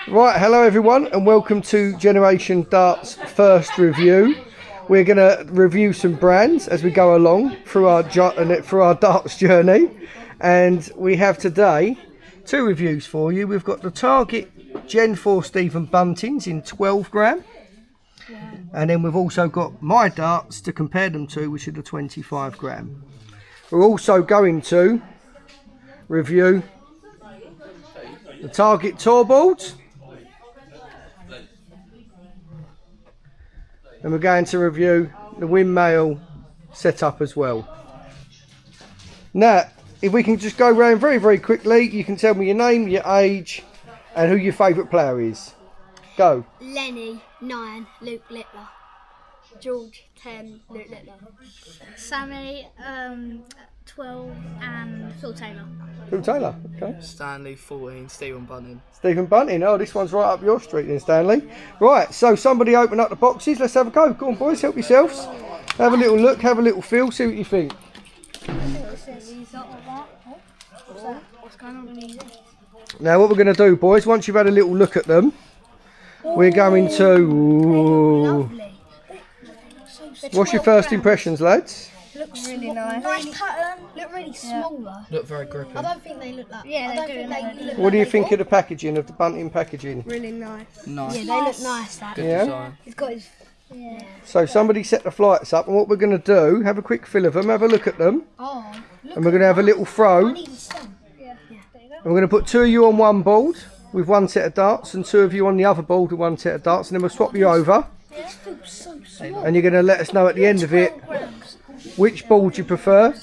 Right, hello everyone and welcome to Generation Darts first review. We're going to review some brands as we go along through our darts journey, and we have today two reviews for you. We've got the Target Gen 4 Stephen Buntings in 12 gram, and then we've also got my darts to compare them to, which are the 25 gram. We're also going to review the Target Tor boards, and we're going to review the Winmau setup as well. Now, if we can just go around very quickly, you can tell me your name, your age, and who your favourite player is. Go. Lenny, 9, Luke Littler. George, 10, Luke Littler. Sammy, 12, and Phil Taylor. Phil Taylor, okay. Stanley, 14, Stephen Bunting. Stephen Bunting, oh, this one's right up your street then, Stanley. Right, so somebody open up the boxes, let's have a go. Go on, boys, help yourselves. Have a little look, have a little feel, see what you think. Now, what we're going to do, boys, once you've had a little look at them, we're going to... Ooh. What's your first impressions, lads? Looks really nice. Nice pattern. Look really small though. Look very grippy. I don't think they look that. Yeah, they do. What do you think of the packaging, of the Bunting packaging? Really nice. Nice. Yeah, they look nice. That. Good Yeah. design. He's got his. Yeah. So somebody set the flights up, and what we're going to do, have a quick fill of them, have a look at them, Oh. and we're going to have a little throw. I need some. Yeah. There you go. And we're going to put two of you on one board with one set of darts, and two of you on the other board with one set of darts, and then we'll swap you over. This feels so small. And you're going to let us know at the end of it which board you prefer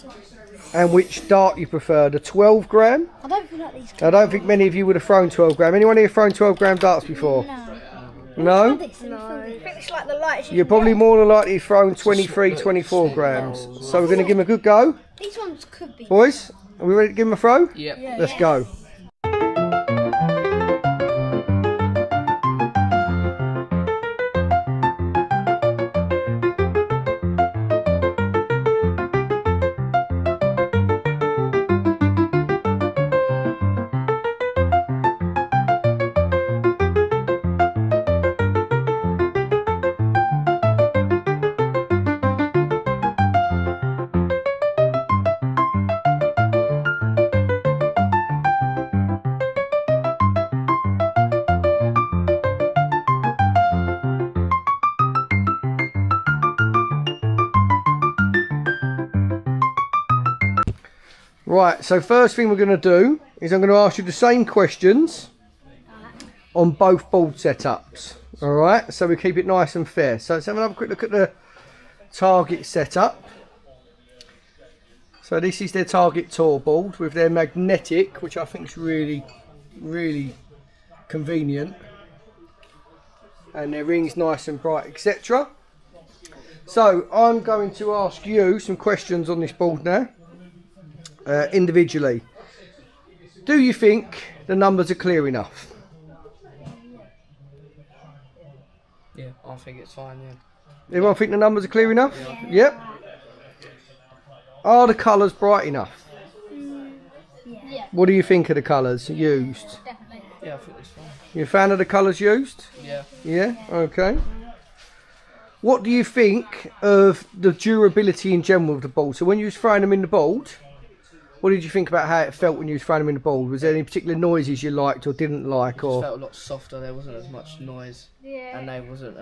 and which dart you prefer. The 12 gram. I don't feel like these. I don't think many of you would have thrown 12 gram. Anyone here thrown 12 gram darts before? No? No. I think it's like the lightest. You're probably more than likely thrown 23, 24 grams. So we're going to give them a good go. These ones could be. Boys, are we ready to give them a throw? Yep. Yeah. Let's go. Right, so first thing we're going to do is I'm going to ask you the same questions on both board setups. Alright, so we keep it nice and fair. So let's have another quick look at the Target setup. So this is their Target Tor board with their magnetic, which I think is really convenient. And their rings nice and bright, etc. So I'm going to ask you some questions on this board now. Individually, do you think the numbers are clear enough? Yeah, I think it's fine, yeah. Everyone think the numbers are clear enough? Yep. Are the colours bright enough? Yeah. What do you think of the colours used? Definitely. Yeah, I think it's fine. You a fan of the colours used? Yeah. Yeah, okay. What do you think of the durability in general of the ball? So when you was throwing them in the board, what did you think about how it felt when you was throwing them in the board? Was there any particular noises you liked or didn't like? It Or felt a lot softer, there wasn't as much noise. Yeah. And they wasn't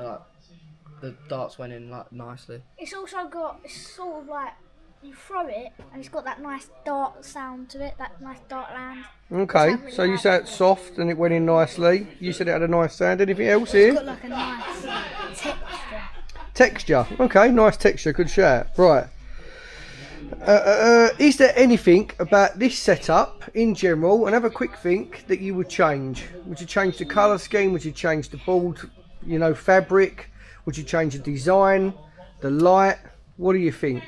the darts went in like nicely. It's also got, it's sort of like, you throw it and it's got that nice dart sound to it, that nice dart land. okay, so you said it's soft and it went in nicely. You said it had a nice sound. Anything else It's here? got like a nice texture. Texture. Okay, nice texture. Good shout. Right. Is there anything about this setup in general, and have a quick think, that you would change? Would you change the colour scheme? Would you change the board, fabric? Would you change the design, the light? What do you think?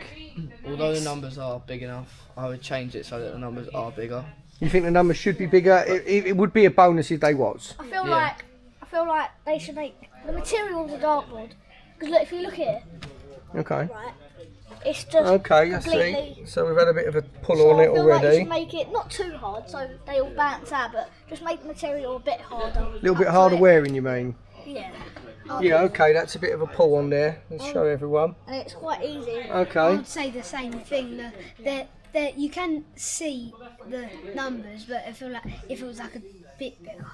Although the numbers are big enough, I would change it so that the numbers are bigger. You think the numbers should be bigger? It would be a bonus if they was. I feel like they should make the material of the dartboard. Because look, if you look here, Okay. right, It's just Okay, I completely. see. So we've had a bit of a pull So on I it feel like you already. should make it not too hard, so they all bounce out, but just make the material a bit harder. A little bit harder wearing, you mean? Yeah. Yeah, okay, that's a bit of a pull on there. Let's show everyone. And it's quite easy. I Okay. would say the same thing. That you can see the numbers, but I feel like if it was like a bit bigger.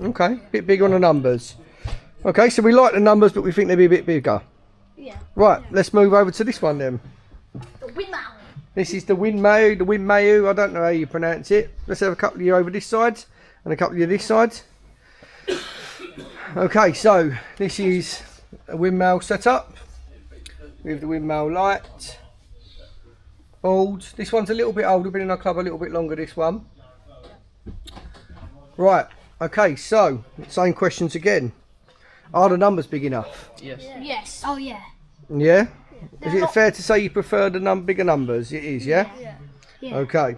Okay, bit big on the numbers. Okay, so we like the numbers, but we think they'd be a bit bigger. Yeah. Right, let's move over to this one then. The Winmau. This is the Winmau. I don't know how you pronounce it. Let's have a couple of you over this side and a couple of you this side. Okay, so this is a Winmau setup with the Winmau light. Board. This one's a little bit older, been in our club a little bit longer, this one. Right, okay, so same questions again. Are the numbers big enough? Yes. Yes. Oh yeah. Yeah? Is it fair to say you prefer the bigger numbers? It is, yeah? Yeah. Okay.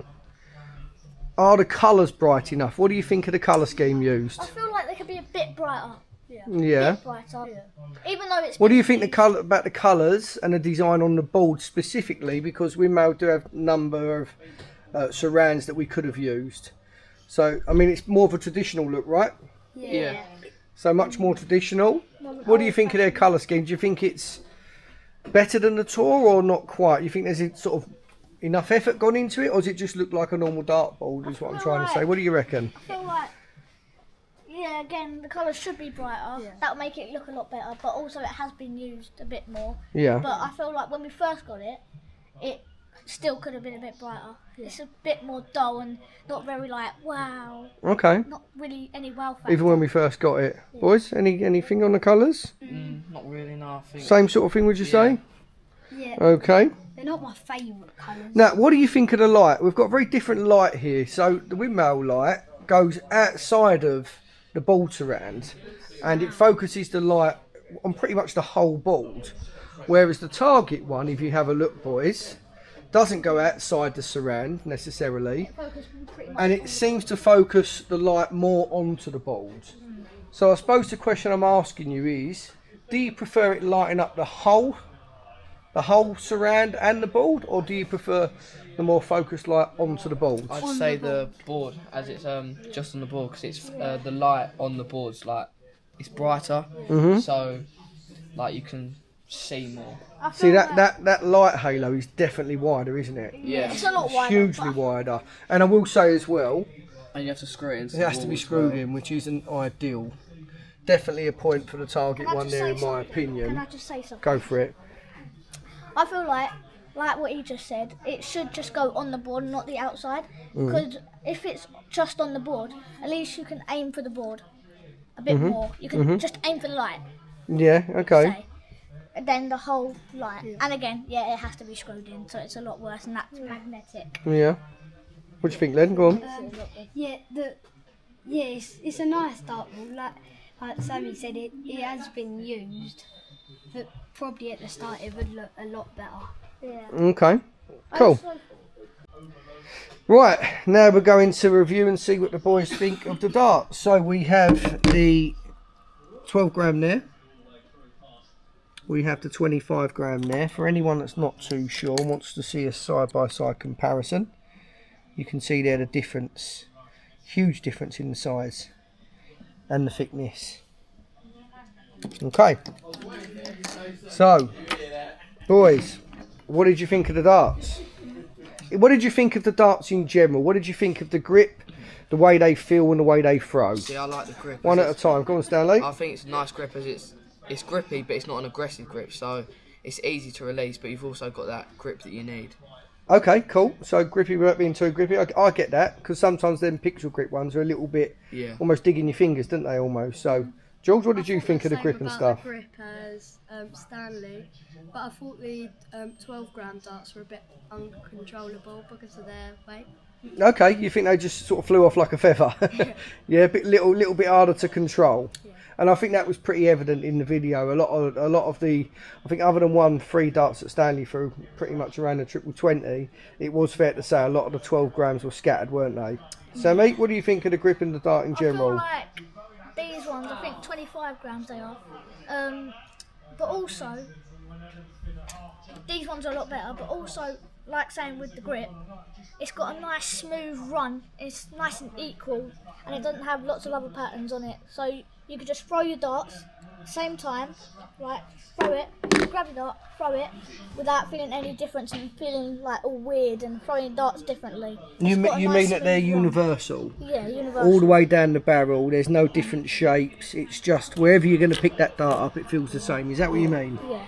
Are the colours bright enough? What do you think of the colour scheme used? I feel like they could be a bit brighter. Yeah. Bit brighter. Even though it's. What do you think about the colours and the design on the board specifically? Because Winmau do have a number of surrounds that we could have used. So, I mean, it's more of a traditional look, right? Yeah. So much more traditional. What do you think of their colour scheme? Do you think it's better than the Tor or not quite? You think there's a sort of enough effort gone into it, or does it just look like a normal dartboard is what I'm trying to say? What do you reckon? I feel like. Yeah, again, the colours should be brighter. That'll make it look a lot better, but also it has been used a bit more. Yeah. But I feel like when we first got it, it still could have been a bit brighter. It's a bit more dull and not very like wow. Okay. Not really any wow factor. Even when we first got it. Boys, anything on the colours? Not really, no. I think. Same sort of thing, would you say? Yeah. Okay. They're not my favourite colours. Now, what do you think of the light? We've got very different light here. So the Winmau light goes outside of the board surround and it focuses the light on pretty much the whole board. Whereas the Target one, if you have a look, boys, doesn't go outside the surround necessarily. And it seems to focus the light more onto the board. So I suppose the question I'm asking you is, do you prefer it lighting up the whole surround and the board, or do you prefer the more focused light onto the board? I'd say the board, as it's just on the board, because it's the light on the board's like it's brighter, so like you can see more. See that light halo is definitely wider, isn't it? Yeah. It's a lot wider. Hugely wider. And I will say as well, And you have to screw it into it has to be screwed in, which isn't ideal. Definitely a point for the Target one there, in my Can opinion. I just say something? Go for it. I feel like what he just said, it should just go on the board, not the outside. Because if it's just on the board, at least you can aim for the board a bit more. You can just aim for the light. Yeah, okay. Say. And then the whole light. And again, yeah, it has to be screwed in, so it's a lot worse, and that's magnetic. Yeah. What do you think, Len? Go on. It's a nice dartboard. Like Sammy said, it has been used, but probably at the start it would look a lot better. Yeah. Okay. Cool. Right, now we're going to review and see what the boys think of the darts. So we have the 12 gram there. We have the 25 gram there. For anyone that's not too sure, wants to see a side-by-side comparison, you can see there the difference. Huge difference in the size and the thickness. Okay. So, boys, what did you think of the darts? What did you think of the darts in general? What did you think of the grip, the way they feel and the way they throw? See, I like the grip. One at a time. Go on, Stanley. I think it's a nice grip as it's grippy, but it's not an aggressive grip, so it's easy to release, but you've also got that grip that you need. Okay, cool. So grippy without being too grippy. I get that, because sometimes them pixel grip ones are a little bit almost digging your fingers, don't they, almost? So, George, what did you think of the grip and stuff? The grip as Stanley, but I thought the 12 gram darts were a bit uncontrollable because of their weight. Okay, you think they just sort of flew off like a feather? Yeah, a little bit harder to control. Yeah. And I think that was pretty evident in the video. A lot of the, I think other than 3 darts that Stanley threw pretty much around the triple 20, it was fair to say a lot of the 12 grams were scattered, weren't they? So, mate, what do you think of the grip and the dart in general? I feel like these ones, I think 25 grams they are. But also, these ones are a lot better, but also, like saying with the grip, it's got a nice smooth run. It's nice and equal, and it doesn't have lots of other patterns on it. So you could just throw your darts, same time, like throw it, grab your dart, throw it, without feeling any difference and feeling like all weird and throwing darts differently. You It's got a mean nice that they're smooth run. universal? Yeah, universal. All the way down the barrel, there's no different shapes. It's just wherever you're going to pick that dart up, it feels the same. Is that what you mean? Yeah.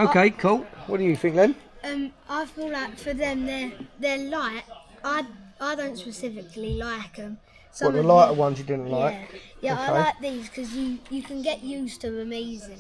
Okay, cool. What do you think, Len? I feel like for them they're light. I don't specifically like them. What, the lighter ones you didn't like? Yeah, Okay. I like these because you can get used to them easily.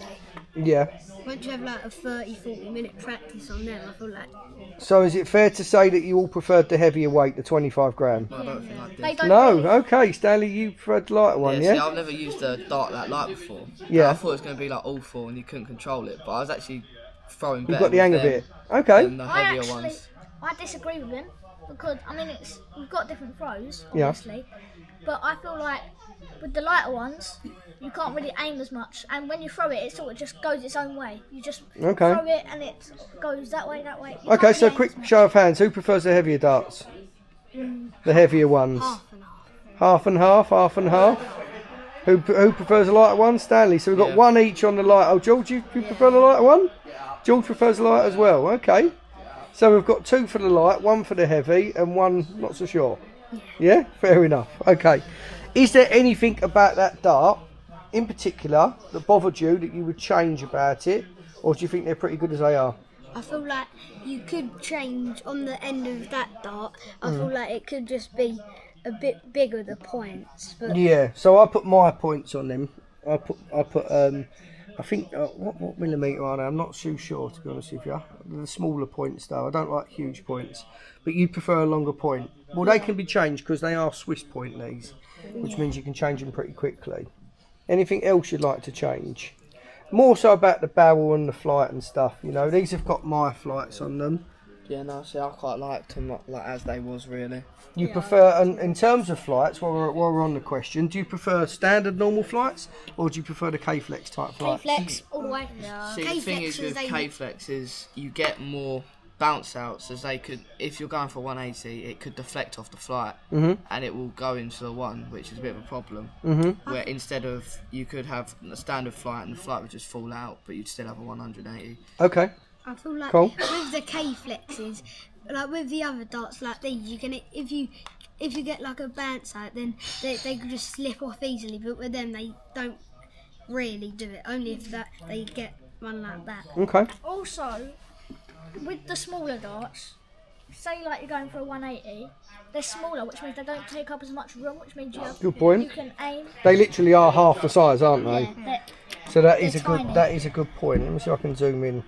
Yeah. Once you have like a 30-40 minute practice on them, I feel like So is it fair to say that you all preferred the heavier weight, the 25 gram? I don't think I did. They don't No, really- okay, Stanley, you preferred the lighter one, See, yeah? I've never used a dart that light before. Yeah. I thought it was going to be like awful and you couldn't control it, but I was actually throwing You've better got the hang with of them it. Okay. than the heavier ones. I disagree with him because I mean you've got different throws, Yeah. obviously, but I feel like with the lighter ones you can't really aim as much, and when you throw it, it sort of just goes its own way. You just Okay. throw it and it goes that way, that way. You Okay, can't so really aim quick as much. show of hands. Who prefers the heavier darts? The heavier ones. half and half. Half and half, half and half. Who prefers the lighter one? Stanley. So we've got Yeah. one each on the light. Oh, George, you prefer the lighter one? George prefers the light as well. Okay. So we've got two for the light, one for the heavy, and one not so sure. Yeah, fair enough. Okay. Is there anything about that dart in particular that bothered you that you would change about it, or do you think they're pretty good as they are? I feel like you could change on the end of that dart. I feel like it could just be a bit bigger, the points. But Yeah. So I put my points on them. I put I think what millimetre are they? I'm not too sure, to be honest with you. The smaller points though. I don't like huge points, but you prefer a longer point. Well, they can be changed because they are Swiss point these, which means you can change them pretty quickly. Anything else you'd like to change? More so about the barrel and the flight and stuff. You know, these have got my flights on them. Yeah, no, see, I quite liked them like as they was really. You prefer, and in terms of flights, while we're on the question, do you prefer standard normal flights or do you prefer the K-Flex type flights? K-flex all the way. See, the thing is with K-Flex is you get more bounce outs as they could, if you're going for 180, it could deflect off the flight and it will go into the one, which is a bit of a problem. Where instead of, you could have a standard flight and the flight would just fall out, but you'd still have a 180. Okay. I feel like Cool. with the K-flexes, like with the other darts like these, you can if you get like a bounce out, then they could just slip off easily. But with them, they don't really do it. Only if they get one like that. Okay. Also, with the smaller darts, say like you're going for a 180, they're smaller, which means they don't take up as much room, which means Good point. you can aim. They literally are half the size, aren't they? Yeah, they're- So that is They're a tiny. that is a good point. Let me see if I can zoom in.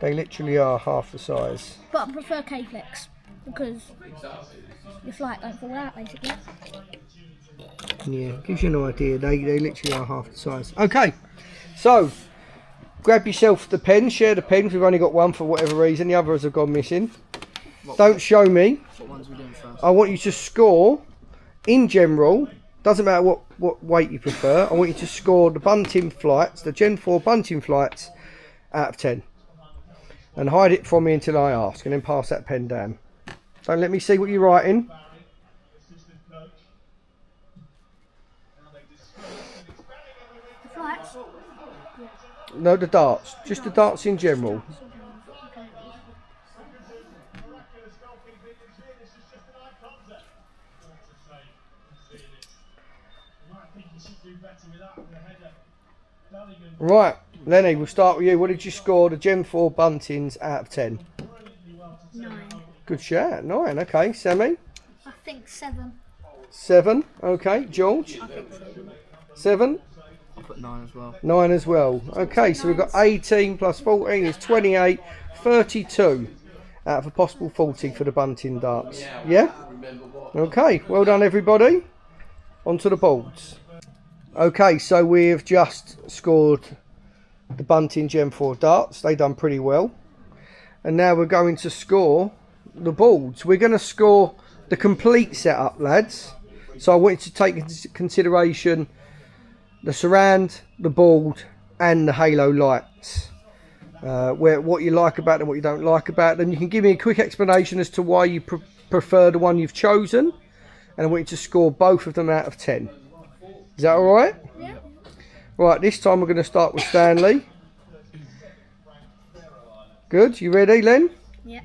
They literally are half the size. but I prefer K-Flex because your flight don't fall out basically. Yeah, gives you an idea. They literally are half the size. Okay, so grab yourself the pen. Share the pens. We've only got one for whatever reason. The others have gone missing. Don't show me. What ones are we doing first? I want you to score in general. Doesn't matter what weight you prefer. I want you to score the Bunting flights, the Gen 4 Bunting flights, out of 10. And hide it from me until I ask, and then pass that pen down. Don't let me see what you're writing. The flights. No, the darts. Just the darts in general. Right, Lenny, we'll start with you. What did you score the Gen 4 Buntings out of 10? 9. Good shout. 9, okay. Sammy? I think 7. 7, okay. George? 7? I'll put 9 as well. 9 as well. Okay, so we've got 18 plus 14 is 28, 32 out of a possible 40 for the Bunting darts. Yeah? Okay, well done everybody. Onto the boards. Okay, so we've just scored the Bunting Gen 4 darts. They done pretty well. And now we're going to score the boards. We're going to score the complete setup, lads. So I want you to take into consideration the surround, the board and the halo lights. what you like about them, what you don't like about them. You can give me a quick explanation as to why you prefer the one you've chosen, and I want you to score both of them out of 10. Is that all right? Yeah. Right, this time we're going to start with Stanley. Good, you ready, Len? Yeah.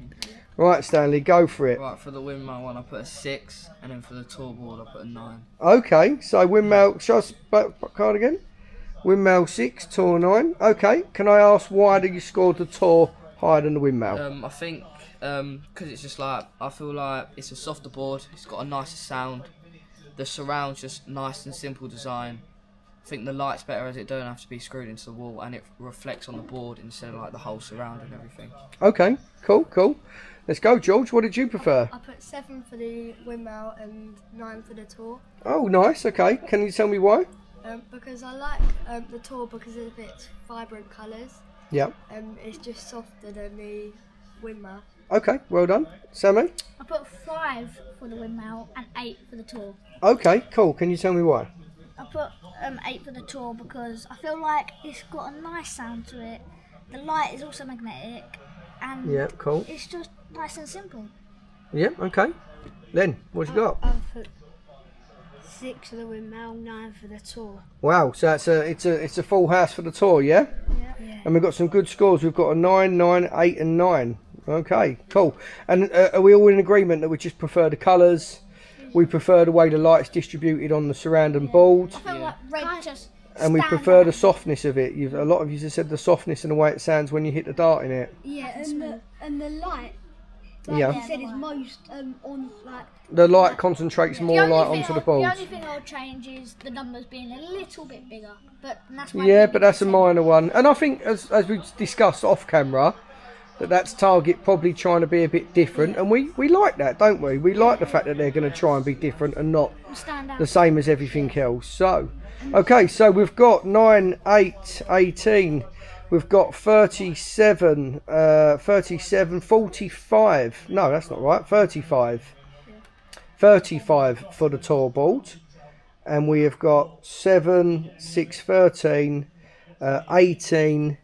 Right, Stanley, go for it. Right, for the Winmau one, I put a 6, and then for the Tor board, I put a 9. Okay, so Winmau, shall I spell card again? Winmau 6, Tor 9. Okay, can I ask why did you score the Tor higher than the Winmau? I think because it's just like, I feel like it's a softer board, it's got a nicer sound, the surround's just nice and simple design. I think the light's better as it don't have to be screwed into the wall, and it reflects on the board instead of like the whole surround and everything. Okay, cool. Let's go, George. What did you prefer? I put 7 for the Winmau and 9 for the Tor. Oh, nice. Okay, can you tell me why? Because I like the Tor because of its vibrant colours. Yeah. It's just softer than the Winmau. Okay, well done. Sammy? I put 5 for the Winmau and 8 for the Tor. Okay, cool. Can you tell me why? I put 8 for the Tor because I feel like it's got a nice sound to it. The light is also magnetic, and Yeah, cool. it's just nice and simple. Yeah, okay. Len, what you got? I've put 6 for the Winmau, 9 for the Tor. Wow, so it's a full house for the Tor, yeah? Yeah. And we've got some good scores. We've got a 9, 9, 8 and 9. Okay, cool. And are we all in agreement that we just prefer the colours? We prefer the way the light's distributed on the surrounding board? I feel like red just And we stand prefer out. the softness of it. A lot of you have said the softness and the way it sounds when you hit the dart in it. Yeah, and the light, like Yeah. you said, is most on like. The light concentrates The more only light thing onto the The board. only thing I'll change is the numbers being a little bit bigger, but that's why. Yeah, but that's a minor one. And I think, as we discussed off camera, that's Target probably trying to be a bit different. And we like that, don't we? We like the fact that they're going to try and be different and not Stand out. the same as everything else. So, okay, so we've got 9, 8, 18. We've got 37, 45. No, that's not right. 35. 35 for the Tor board. And we have got 7, 6, 13, 18,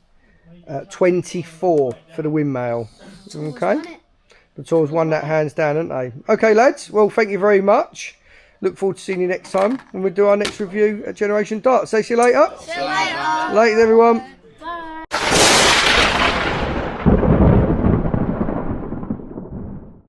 24 for the Winmau. Okay. The Tor's won that hands down, haven't they? Okay, lads. Well, thank you very much. Look forward to seeing you next time when we do our next review at Generation Dart. See you later. See you later. Later, everyone.